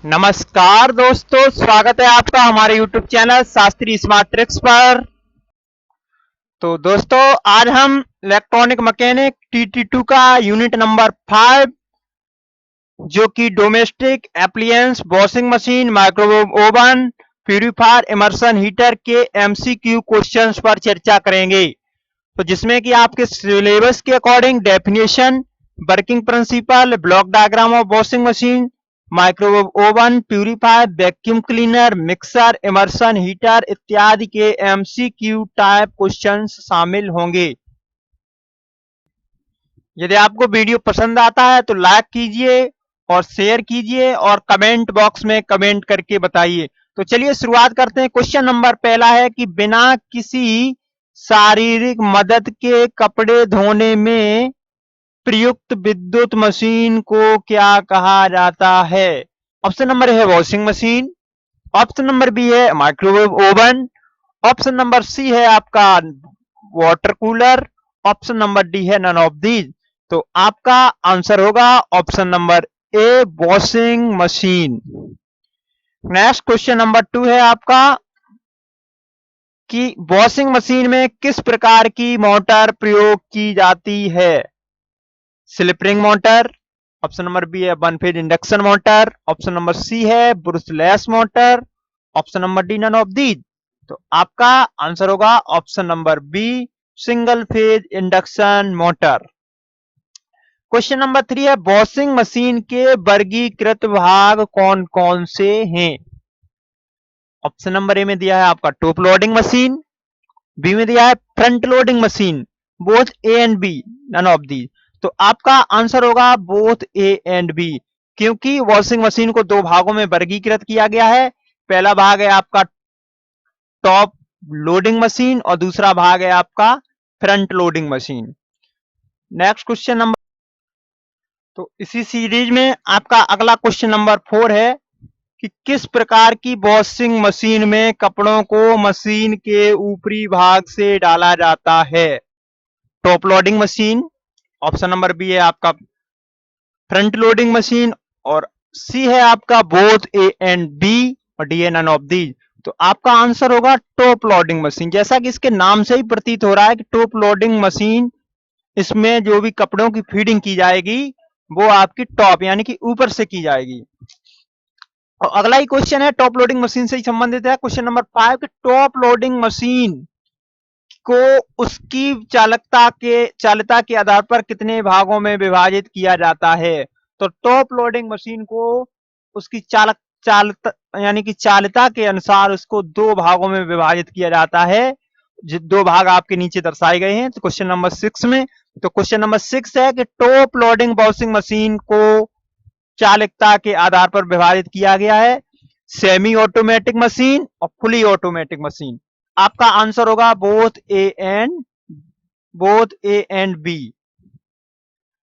नमस्कार दोस्तों, स्वागत है आपका हमारे YouTube channel Shastri smart tricks पर। तो दोस्तों, आज हम इलेक्ट्रॉनिक मैकेनिक TT2 का यूनिट नंबर 5 जो कि domestic appliances, washing machine, microwave oven, purifier, immersion heater के MCQ क्वेश्चंस पर चर्चा करेंगे। तो जिसमें कि आपके सिलेबस के according definition, working principle, block diagram of washing machine, microwave oven, purifier, vacuum cleaner, mixer, immersion heater इत्यादि के MCQ टाइप क्वेश्चंस शामिल होंगे। यदि आपको वीडियो पसंद आता है तो लाइक कीजिए और शेयर कीजिए और कमेंट बॉक्स में कमेंट करके बताइए। तो चलिए शुरुआत करते हैं। क्वेश्चन नंबर पहला है कि बिना किसी शारीरिक मदद के कपड़े धोने में प्रयुक्त विद्युत मशीन को क्या कहा जाता है? ऑप्शन नंबर है washing machine, option number B है microwave oven, option number C है आपका water cooler, option number D है नन ऑफ दीज। तो आपका आंसर होगा option number A, washing machine. Next question number 2 है आपका कि वॉशिंग मशीन में किस प्रकार की मोटर प्रयोग की जाती है? Slip ring motor, option number B है one phase induction motor, option number C है brushless motor, option number D none of these. तो आपका आंसर होगा option number B, single phase induction motor. Question number 3 है washing machine के वर्गीकृत भाग कौन कौन से हैं? ऑप्शन नंबर ए में दिया है आपका टॉप लोडिंग मशीन, बी में दिया है front loading machine, both A and B, none of the. तो आपका आंसर होगा बोथ ए एंड बी, क्योंकि वॉशिंग मशीन को दो भागों में वर्गीकृत किया गया है। पहला भाग है आपका टॉप लोडिंग मशीन और दूसरा भाग है आपका front loading machine. Next question number, तो इसी सीरीज में आपका अगला क्वेश्चन नंबर 4 है कि किस प्रकार की वॉशिंग मशीन में कपड़ों को मशीन के ऊपरी भाग से डाला जाता है? Top loading machine, option number B है आपका फ्रंट लोडिंग मशीन और सी है आपका बोथ ए एंड बी और डी है नन ऑफ दीज। तो आपका आंसर होगा टॉप लोडिंग मशीन। जैसा कि इसके नाम से ही प्रतीत हो रहा है कि टॉप लोडिंग मशीन, इसमें जो भी कपड़ों की फीडिंग की जाएगी वो आपकी टॉप यानी कि ऊपर से की जाएगी। और अगला ही क्वेश्चन है टॉप लोडिंग मशीन से ही संबंधित है, क्वेश्चन नंबर 5 कि टॉप लोडिंग मशीन को उसकी चालकता के आधार पर कितने भागों में विभाजित किया जाता है? तो टॉप लोडिंग मशीन को उसकी यानी कि चालकता के अनुसार उसको दो भागों में विभाजित किया जाता है। दो भाग आपके नीचे दर्शाए गए हैं तो क्वेश्चन नंबर 6 में। तो क्वेश्चन नंबर 6 है कि टॉप लोडिंग वॉशिंग मशीन को चालकता के आधार पर विभाजित किया गया है, सेमी ऑटोमेटिक मशीन और फुली ऑटोमेटिक मशीन। आपका आंसर होगा both A and B.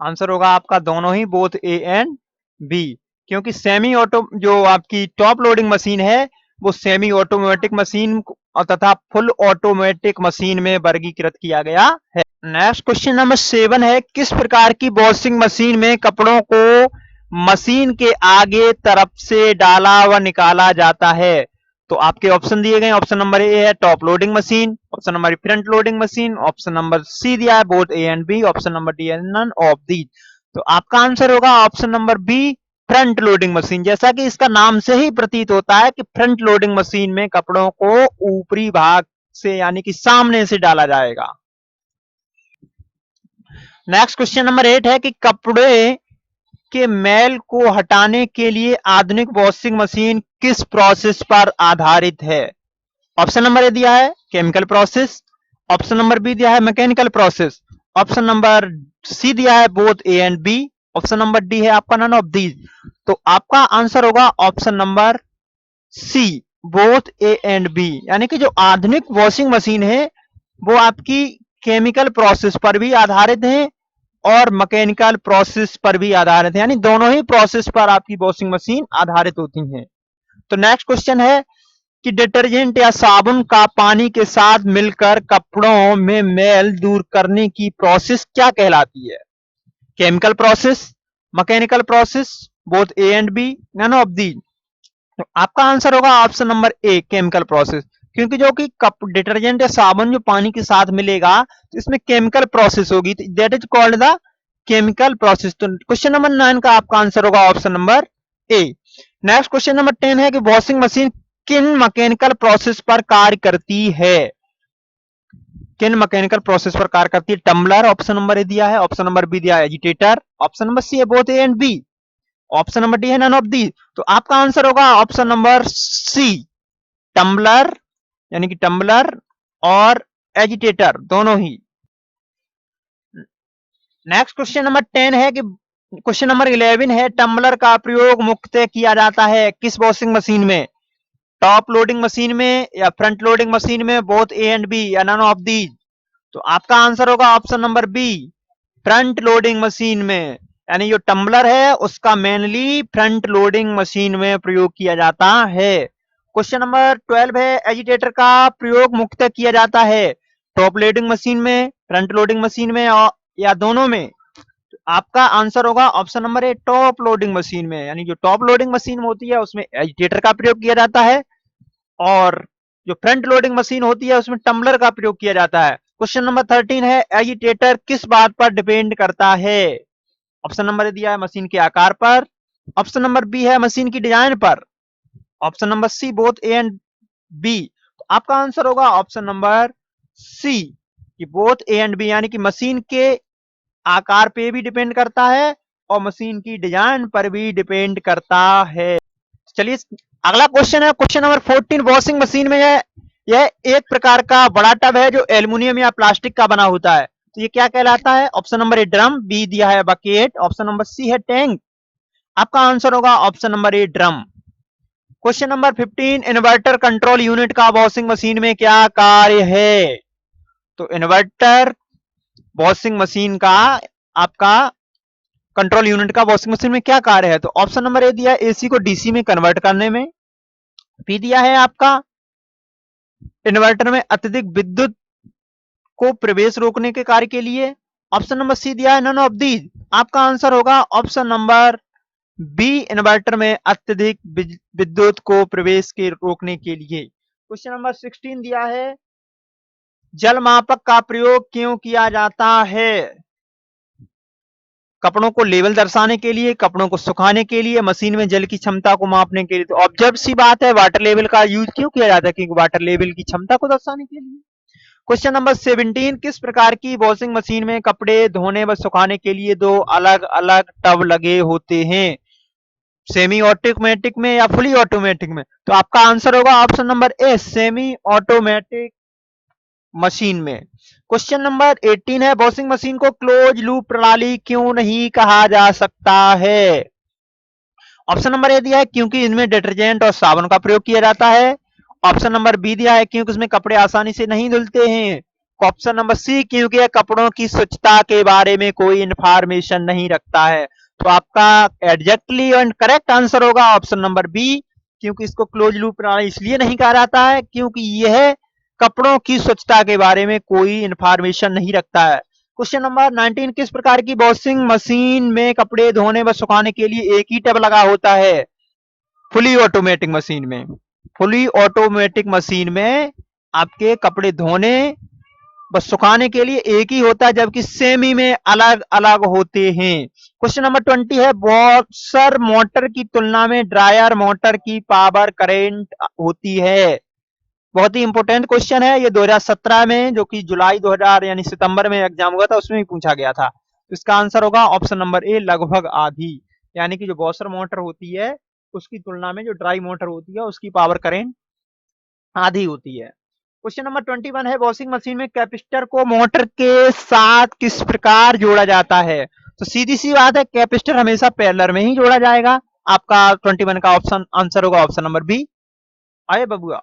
Answer होगा आपका दोनों ही बोथ ए एंड बी, क्योंकि सेमी ऑटो जो आपकी टॉप लोडिंग मशीन है वो सेमी ऑटोमेटिक मशीन तथा फुल ऑटोमेटिक मशीन में वर्गीकृत किया गया है। नेक्स्ट क्वेश्चन नंबर 7 है किस प्रकार की वॉशिंग मशीन में कपड़ों को मशीन के आगे तरफ से डाला व निकाला जाता है? तो आपके ऑप्शन दिए गए, ऑप्शन नंबर ए है top loading machine, option number front loading machine, option number C दिया है both A and B, option number D है नन ऑफ दीज। तो आपका आंसर होगा option number B, front loading machine. जैसा कि इसका नाम से ही प्रतीत होता है कि फ्रंट लोडिंग मशीन में कपड़ों को ऊपरी भाग से यानी कि सामने से डाला जाएगा। नेक्स्ट क्वेश्चन नंबर 8 है कि कपड़े के मैल को हटाने के लिए आधुनिक वॉशिंग मशीन किस प्रोसेस पर आधारित है? ऑप्शन नंबर ए दिया है chemical process, option number B दिया है mechanical process, option number C दिया है both A and B, option number D है आपका नन ऑफ दीज। तो आपका आंसर होगा option number C, both A and B, यानी कि जो आधुनिक वॉशिंग मशीन है वो आपकी केमिकल प्रोसेस पर भी आधारित है और मैकेनिकल प्रोसेस पर भी आधारित है, यानी दोनों ही प्रोसेस पर आपकी वॉशिंग मशीन आधारित होती है। तो नेक्स्ट क्वेश्चन है कि डिटर्जेंट या साबुन का पानी के साथ मिलकर कपड़ों में मैल दूर करने की प्रोसेस क्या कहलाती है? Chemical process, mechanical process, both A and B, none of these. तो आपका आंसर होगा option number A, chemical process. क्योंकि जो कि कप डिटर्जेंट या साबुन जो पानी के साथ मिलेगा तो इसमें केमिकल प्रोसेस होगी, that is called the chemical process. तो क्वेश्चन नंबर 9 का आपका आंसर होगा ऑप्शन नंबर ए। नेक्स्ट क्वेश्चन नंबर 10 है कि वॉशिंग मशीन किन मैकेनिकल प्रोसेस पर कार्य करती है? किन मैकेनिकल प्रोसेस पर कार्य करती है? टम्बलर ऑप्शन नंबर ए दिया है, ऑप्शन नंबर बी दिया है एजिटेटर, ऑप्शन नंबर सी है both A and B, option number D है नन ऑफ दी। तो आपका आंसर होगा ऑप्शन नंबर सी, टम्बलर, यानी कि टम्बलर और एजिटेटर दोनों ही। नेक्स्ट क्वेश्चन नंबर 10 है कि क्वेश्चन नंबर 11 है, टम्बलर का प्रयोग मुख्यतः किया जाता है किस वॉशिंग मशीन में? टॉप लोडिंग मशीन में या फ्रंट लोडिंग मशीन में, बोथ ए एंड बी या नन ऑफ दीज? तो आपका आंसर होगा option number B, front loading machine में। यानी जो टम्बलर है उसका मेनली फ्रंट लोडिंग मशीन में प्रयोग किया जाता है। क्वेश्चन नंबर 12 है, एजिटेटर का प्रयोग मुख्यतः किया जाता है टॉप लोडिंग मशीन में, फ्रंट लोडिंग मशीन में या दोनों में? तो आपका आंसर होगा ऑप्शन नंबर ए, टॉप लोडिंग मशीन में। यानी जो टॉप लोडिंग मशीन होती है उसमें एजिटेटर का प्रयोग किया जाता है और जो फ्रंट लोडिंग मशीन होती है उसमें टम्बलर का प्रयोग किया जाता है। क्वेश्चन नंबर 13 है, एजिटेटर किस बात पर डिपेंड करता है? ऑप्शन नंबर ए दिया है मशीन के आकार पर, ऑप्शन नंबर बी है मशीन की डिजाइन पर, option number C both A and B. तो आपका आंसर होगा ऑप्शन नंबर सी कि बोथ ए एंड बी, यानी कि मशीन के आकार पे भी डिपेंड करता है और मशीन की डिजाइन पर भी डिपेंड करता है। चलिए अगला क्वेश्चन है क्वेश्चन नंबर 14, वॉशिंग मशीन में यह एक प्रकार का बड़ा टब है जो एल्युमिनियम या प्लास्टिक का बना होता है, तो ये क्या कहलाता है? Option number A drum, B दिया है बकेट, ऑप्शन नंबर सी है टैंक। आपका आंसर होगा option number A drum. Question number 15, inverter control unit का वॉशिंग मशीन में क्या कार्य है? तो इन्वर्टर वॉशिंग मशीन का आपका कंट्रोल यूनिट का वॉशिंग मशीन में क्या कार्य है? तो ऑप्शन नंबर ए दिया है एसी को डीसी में कन्वर्ट करने में, बी दिया है आपका इन्वर्टर में अत्यधिक विद्युत को प्रवेश रोकने के कार्य के लिए, ऑप्शन नंबर सी दिया है नन ऑफ दीज। आपका आंसर होगा ऑप्शन नंबर बी, इन्वर्टर में अत्यधिक विद्युत को प्रवेश के रोकने के लिए। क्वेश्चन नंबर 16 दिया है, जल मापक का प्रयोग क्यों किया जाता है? कपड़ों को लेवल दर्शाने के लिए, कपड़ों को सुखाने के लिए, मशीन में जल की क्षमता को मापने के लिए। तो ऑब्जर्व सी बात है, वाटर लेवल का यूज क्यों किया जाता है? क्योंकि वाटर लेवल की क्षमता को दर्शाने के लिए। क्वेश्चन नंबर 17, किस प्रकार की वॉशिंग मशीन में कपड़े धोने व सुखाने के लिए दो अलग अलग टब लगे होते हैं? सेमी ऑटोमेटिक में या फुली ऑटोमेटिक में? तो आपका आंसर होगा ऑप्शन नंबर ए, सेमी ऑटोमेटिक मशीन में। क्वेश्चन नंबर 18 है, वॉशिंग मशीन को क्लोज लूप प्रणाली क्यों नहीं कहा जा सकता है? ऑप्शन नंबर ए दिया है क्योंकि इनमें डिटर्जेंट और साबुन का प्रयोग किया जाता है, ऑप्शन नंबर बी दिया है क्योंकि इसमें कपड़े आसानी से नहीं धुलते हैं, ऑप्शन नंबर सी क्योंकि यह कपड़ों की स्वच्छता के बारे में कोई इंफॉर्मेशन नहीं रखता है। तो आपका एग्जैक्टली और करेक्ट आंसर होगा ऑप्शन नंबर बी, क्योंकि इसको क्लोज लूप प्रणाली इसलिए नहीं कहा जाता है क्योंकि यह कपड़ों की स्वच्छता के बारे में कोई इंफॉर्मेशन नहीं रखता है। क्वेश्चन नंबर 19, किस प्रकार की वॉशिंग मशीन में कपड़े धोने व सुखाने के लिए एक ही टब लगा होता है? फुली ऑटोमेटिक मशीन में। फुली ऑटोमेटिक मशीन में आपके कपड़े धोने व सुखाने के लिए एक ही होता है, जबकि सेमी में अलग अलग होते हैं। क्वेश्चन नंबर 20 है, वॉशर मोटर की तुलना में ड्रायर मोटर की पावर करेंट होती है? बहुत ही इंपॉर्टेंट क्वेश्चन है ये, 2017 में जो कि जुलाई 2000 यानी सितंबर में एग्जाम हुआ था उसमें भी पूछा गया था। तो इसका आंसर होगा ऑप्शन नंबर ए, लगभग आधी। यानी कि जो वॉशर मोटर होती है उसकी तुलना में जो ड्राई मोटर होती है उसकी पावर करेंट आधी होती है। क्वेश्चन नंबर 21 है, वॉशिंग मशीन में कैपेसिटर को मोटर के साथ किस प्रकार जोड़ा जाता है? तो सीधी सी बात है, कैपेसिटर हमेशा पैरेलल में ही जोड़ा जाएगा। आपका 21 का ऑप्शन आंसर होगा ऑप्शन नंबर बी। आए बबुआ,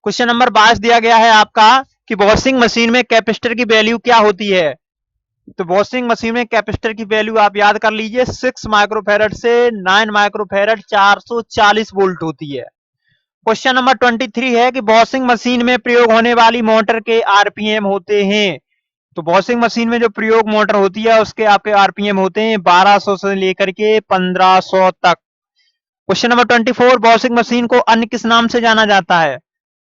क्वेश्चन नंबर 22 दिया गया है आपका कि वॉशिंग मशीन में कैपेसिटर की वैल्यू क्या होती है? तो वॉशिंग मशीन में कैपेसिटर की वैल्यू आप याद कर लीजिए, 6 माइक्रोफेरेड से 9 माइक्रोफेरेड 440 वोल्ट होती है। क्वेश्चन नंबर 23 है कि वॉशिंग मशीन में प्रयोग होने वाली मोटर के आरपीएम होते हैं? तो वॉशिंग मशीन में जो प्रयोग मोटर होती है उसके आपके आरपीएम होते हैं 1200 से लेकर के 1500 तक। क्वेश्चन नंबर 24, वॉशिंग मशीन को अन्य किस नाम से जाना जाता है?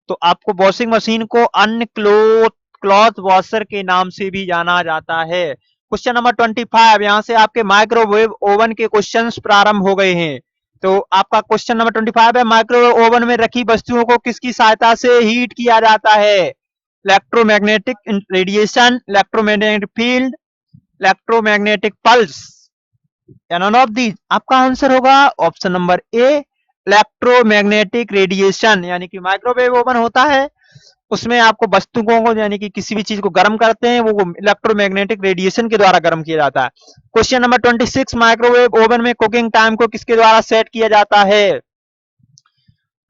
तो आपको वॉशिंग मशीन को अन्य क्लॉथ वॉशर के नाम से भी जाना जाता है। क्वेश्चन नंबर 25, यहाँ से आपके माइक्रोवेव ओवन के क्वेश्चंस प्रारंभ हो गए हैं। तो आपका क्वेश्चन नंबर 25 है, माइक्रोवेव ओवन में रखी वस्तुओं को किसकी सहायता से हीट किया जाता है? Electromagnetic radiation, electromagnetic field, electromagnetic pulse, none of these. आपका आंसर होगा option number A, electromagnetic radiation. यानी कि माइक्रोवेव ओवन होता है, उसमें आपको वस्तुओं को यानी कि किसी भी चीज को गर्म करते हैं, वो इलेक्ट्रोमैग्नेटिक रेडिएशन के द्वारा गर्म किया जाता है। क्वेश्चन नंबर 26, माइक्रोवेव ओवन में कुकिंग टाइम को किसके द्वारा सेट किया जाता है?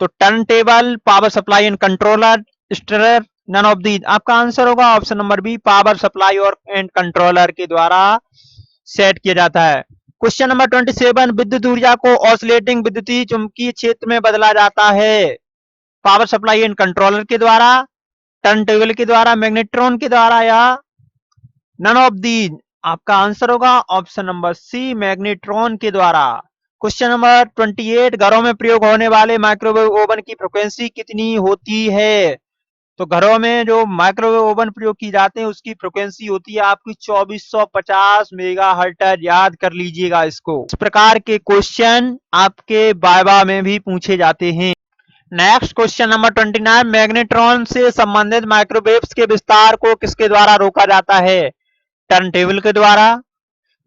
तो turntable, power supply and controller, stirrer, none of these. आपका आंसर होगा option number B, power supply और एंड कंट्रोलर के द्वारा सेट किया जाता है। क्वेश्चन नंबर 27, विद्युत ऊर्जा को ऑसिलेटिंग विद्युतीय चुंबकीय क्षेत्र में बदला जाता है? पावर सप्लाई एंड कंट्रोलर के द्वारा, टर्न टेबल के द्वारा, मैग्नेट्रॉन के द्वारा, या नन ऑफ दीज। आपका आंसर होगा ऑप्शन नंबर सी, मैग्नेट्रॉन के द्वारा। क्वेश्चन नंबर 28, घरों में प्रयोग होने वाले माइक्रोवेव ओवन की फ्रिक्वेंसी कितनी होती है? तो घरों में जो माइक्रोवेव ओवन प्रयोग की जाते हैं उसकी फ्रिक्वेंसी होती है आपकी 2450 मेगाहर्ट्ज। याद कर लीजिएगा इसको। इस प्रकार के क्वेश्चन आपके वाइवा में भी पूछे जाते हैं। नेक्स्ट क्वेश्चन नंबर 29, मैग्नेट्रॉन से संबंधित माइक्रोवेव्स के विस्तार को किसके द्वारा रोका जाता है? टर्न टेबल के द्वारा,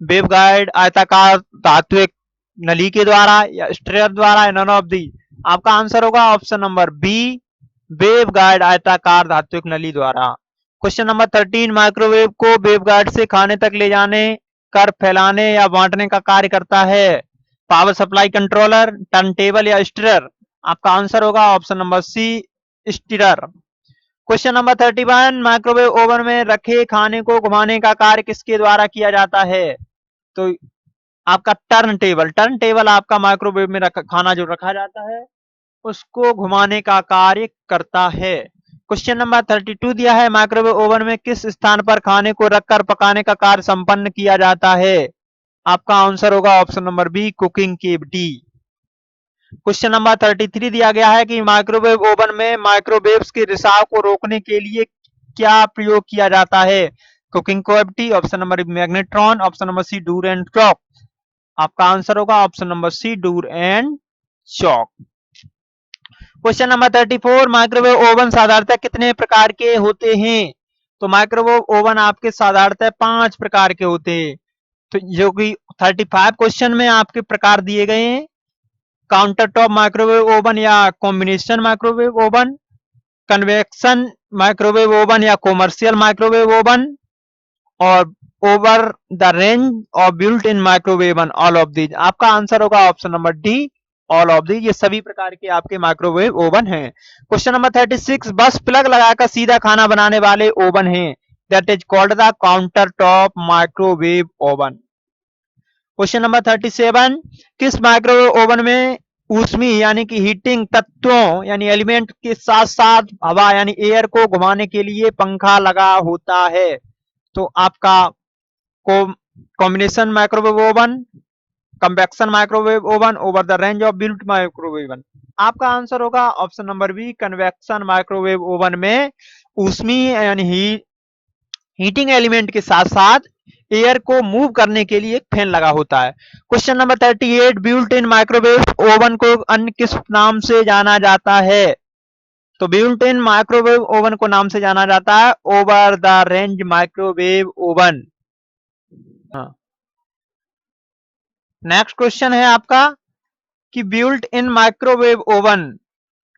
वेवगाइड आयताकार धात्विक नली के द्वारा, या स्ट्रेयर द्वारा, या नन ऑफ दी। आपका आंसर होगा ऑप्शन नंबर बी, वेवगाइड आयताकार धात्विक नली द्वारा। क्वेश्चन नंबर 13, माइक्रोवेव को वेवगाइड से खाने तक ले जाने, कर फैलाने या बांटने का कार्य करता है? Power supply controller, turn table, या स्टीरर। आपका आंसर होगा option number C, stirrer. Question number 31, microwave oven में रखे खाने को घुमाने का कार्य किसके द्वारा किया जाता है? तो आपका टर्न टेबल आपका माइक्रोवेव में खाना जो रखा जाता है उसको घुमाने का कार्य करता है। क्वेश्चन नंबर 32 दिया है, माइक्रोवेव ओवन में किस स्थान पर खाने को रखकर पकाने का कार्य संपन्न किया जाता है? आपका आंसर होगा option number B, cooking cavity. Question number 33 दिया गया है कि माइक्रोवेव ओवन में माइक्रोवेव्स के रिसाव को रोकने के लिए क्या प्रयोग किया जाता है? Cooking cavity, option number B magnetron, option number C door and choke. आपका आंसर होगा option number C, door and choke. Question number 34, microwave oven साधारणतः कितने प्रकार के होते हैं? तो माइक्रोवेव ओवन आपके साधारणतः 5 प्रकार के होते हैं। तो जो कि 35 क्वेश्चन में आपके प्रकार दिए गए हैं, काउंटर टॉप माइक्रोवेव ओवन या combination microwave oven, convection microwave oven या कॉमर्शियल माइक्रोवेव ओवन, और ओवर द रेंज और built in microwave oven, all of these. आपका आंसर होगा option number D, all of these. ये सभी प्रकार के आपके माइक्रोवेव ओवन हैं। क्वेश्चन नंबर 36, बस प्लग लगाकर सीधा खाना बनाने वाले ओवन हैं, that is called the counter top microwave oven. Question number 37, किस माइक्रोवेव ओवन में ऊष्मी यानी कि हीटिंग तत्वों यानी एलिमेंट के साथ साथ हवा यानी एयर को घुमाने के लिए पंखा लगा होता है? तो आपका combination microwave oven, convection microwave oven, over the range of built microwave oven. आपका आंसर होगा option number B, convection microwave oven में ऊष्मी यानी हीटिंग एलिमेंट के साथ साथ एयर को मूव करने के लिए फैन लगा होता है। Question number 38, built in microwave oven को अन्य किस नाम से जाना जाता है? तो बिल्ट इन माइक्रोवेव ओवन को नाम से जाना जाता है over the range microwave oven. Next question है आपका कि बिल्ट इन माइक्रोवेव ओवन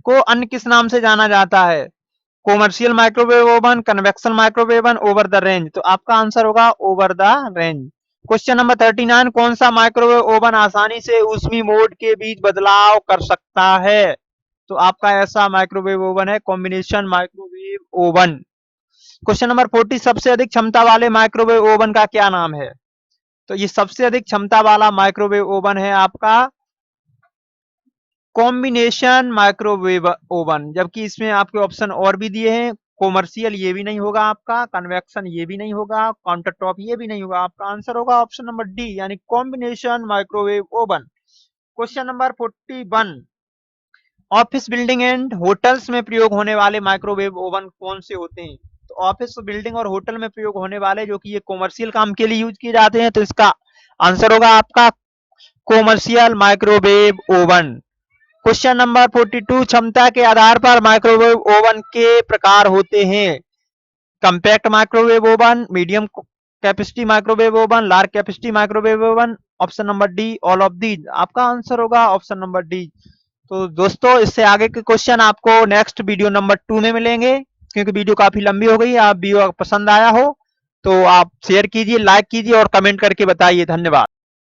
को अन्य किस नाम से जाना जाता है? Commercial microwave oven, convection microwave oven, over the range. तो आपका आंसर होगा over the range. Question number 39, कौन सा माइक्रोवेव ओवन आसानी से ऊष्मी मोड के बीच बदलाव कर सकता है? तो आपका ऐसा माइक्रोवेव ओवन है combination microwave oven. Question number 40, सबसे अधिक क्षमता वाले माइक्रोवेव ओवन का क्या नाम है? तो ये सबसे अधिक क्षमता वाला माइक्रोवेव ओवन है आपका कॉम्बिनेशन माइक्रोवेव ओवन, जबकि इसमें आपके ऑप्शन और भी दिए हैं। कॉमर्शियल ये भी नहीं होगा आपका, कन्वेक्शन ये भी नहीं होगा, काउंटर टॉप ये भी नहीं होगा। आपका आंसर होगा ऑप्शन नंबर डी यानी combination microwave oven. Question number 41, office building and hotels में प्रयोग होने वाले माइक्रोवेव ओवन कौन से होते हैं? तो ऑफिस बिल्डिंग और होटल में प्रयोग होने वाले, जो कि ये कॉमर्शियल काम के लिए यूज किए जाते हैं, तो इसका आंसर होगा आपका commercial microwave oven. Question number 42, क्षमता के आधार पर माइक्रोवेव ओवन के प्रकार होते हैं? Compact microwave oven, medium capacity microwave oven, large capacity microwave oven. Option number D, all of these. आपका आंसर होगा ऑप्शन नंबर डी। तो दोस्तों, इससे आगे के क्वेश्चन आपको नेक्स्ट वीडियो नंबर 2 में मिलेंगे, क्योंकि वीडियो काफी लंबी हो गई। आप वीडियो पसंद आया हो तो आप शेयर कीजिए, लाइक कीजिए और कमेंट करके बताइए। धन्यवाद।